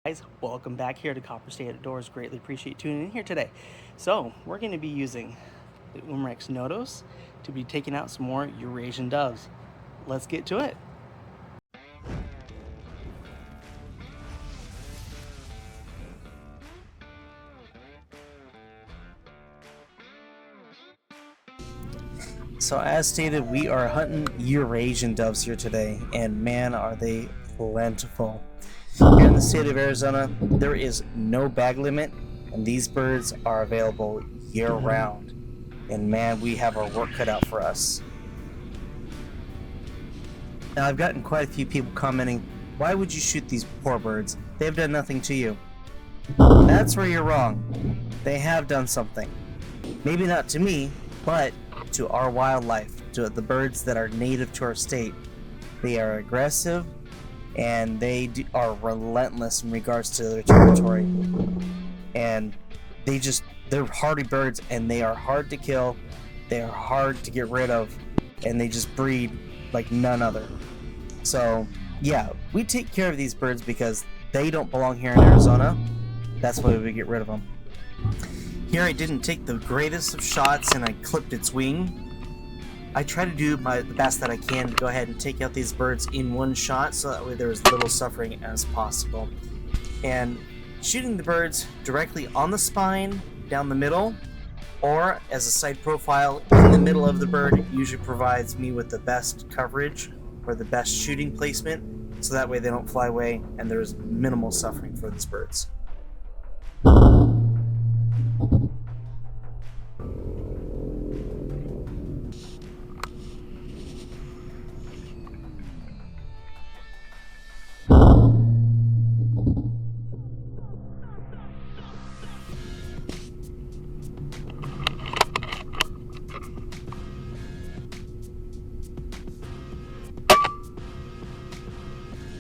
Guys, welcome back here to Copper State Outdoors. Greatly appreciate tuning in here today. So we're going to be using the Umarex Notos to be taking out some more Eurasian doves. Let's get to it. So as stated, we are hunting Eurasian doves here today, and man, are they plentiful. Here in the state of Arizona, there is no bag limit, and these birds are available year-round. And man, we have our work cut out for us. Now, I've gotten quite a few people commenting, why would you shoot these poor birds? They've done nothing to you. That's where you're wrong. They have done something. Maybe not to me, but to our wildlife, to the birds that are native to our state. They are aggressive, and they are relentless in regards to their territory. And they're hardy birds, and they are hard to kill, they are hard to get rid of, and they just breed like none other. So yeah, we take care of these birds because they don't belong here in Arizona. That's why we get rid of them. Here I didn't take the greatest of shots and I clipped its wing. I try to do the best that I can to go ahead and take out these birds in one shot so that way there's little suffering as possible. And shooting the birds directly on the spine, down the middle, or as a side profile in the middle of the bird usually provides me with the best coverage or the best shooting placement, so that way they don't fly away and there's minimal suffering for these birds.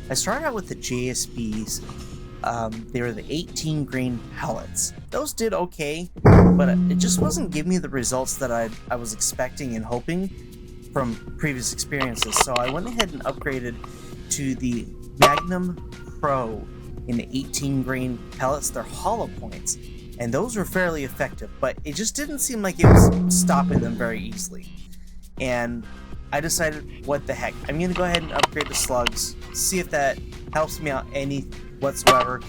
I started out with the JSBs. They were the 18 grain pellets. Those did okay, but it just wasn't giving me the results that I was expecting and hoping from previous experiences. So I went ahead and upgraded to the Magnum Pro in the 18 grain pellets. They're hollow points, and those were fairly effective, but it just didn't seem like it was stopping them very easily. And I decided, what the heck, I'm going to go ahead and upgrade the slugs, see if that helps me out any whatsoever.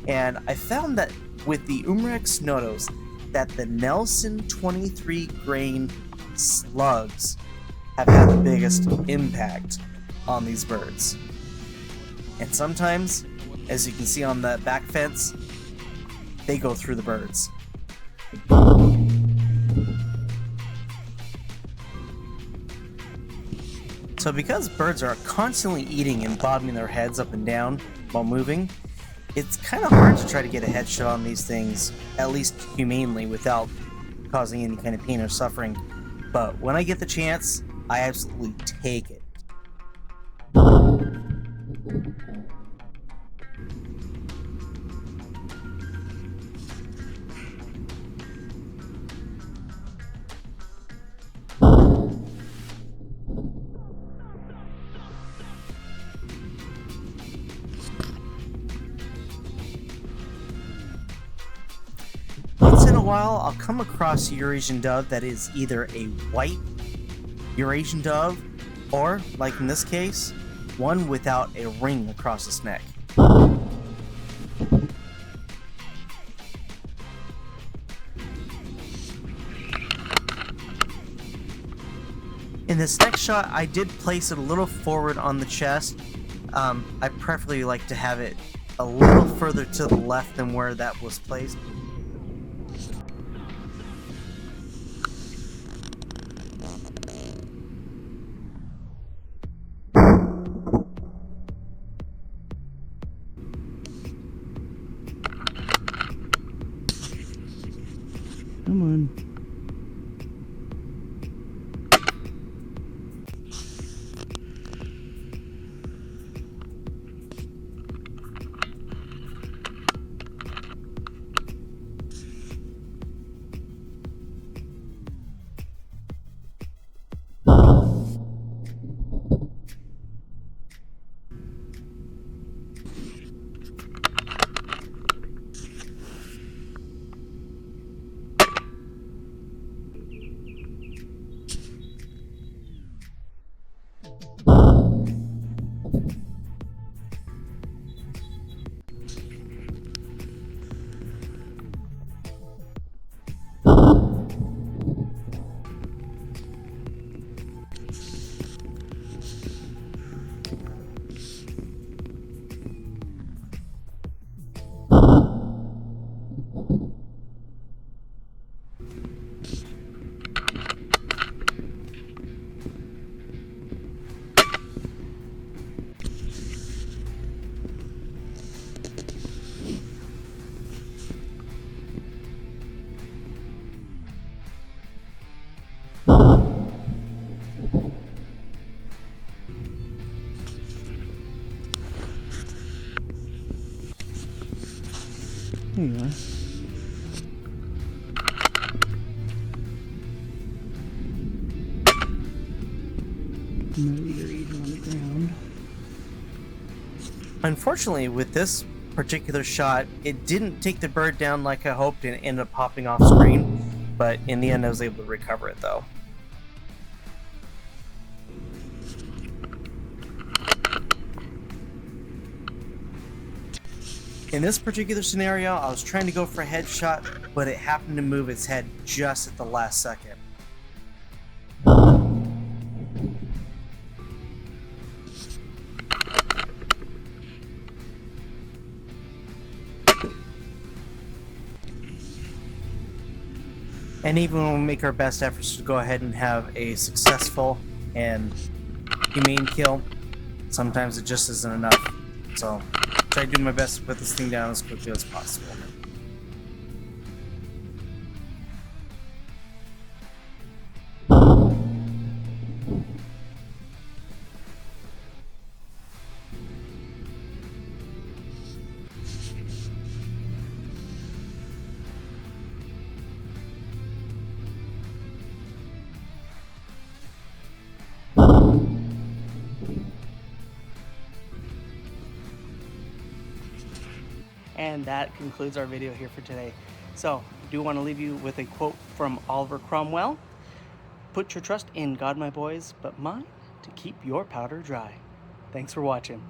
And I found that with the Umarex Notos, that the Nelson 23 grain slugs have had the biggest impact on these birds. And sometimes, as you can see on the back fence, they go through the birds. So because birds are constantly eating and bobbing their heads up and down while moving, it's kind of hard to try to get a headshot on these things, at least humanely, without causing any kind of pain or suffering. But when I get the chance, I absolutely take it. Once in a while, I'll come across a Eurasian dove that is either a white Eurasian dove, or, like in this case, one without a ring across its neck. In this next shot, I did place it a little forward on the chest. I preferably like to have it a little further to the left than where that was placed. Come on. There you are. Another eater on the ground. Unfortunately, with this particular shot, it didn't take the bird down like I hoped and ended up popping off screen, but in the end I was able to recover it though. In this particular scenario, I was trying to go for a headshot, but it happened to move its head just at the last second. And even when we make our best efforts to go ahead and have a successful and humane kill, sometimes it just isn't enough. So, try to do my best to put this thing down as quickly as possible. And that concludes our video here for today. So, I do want to leave you with a quote from Oliver Cromwell. Put your trust in God, my boys, but mind to keep your powder dry. Thanks for watching.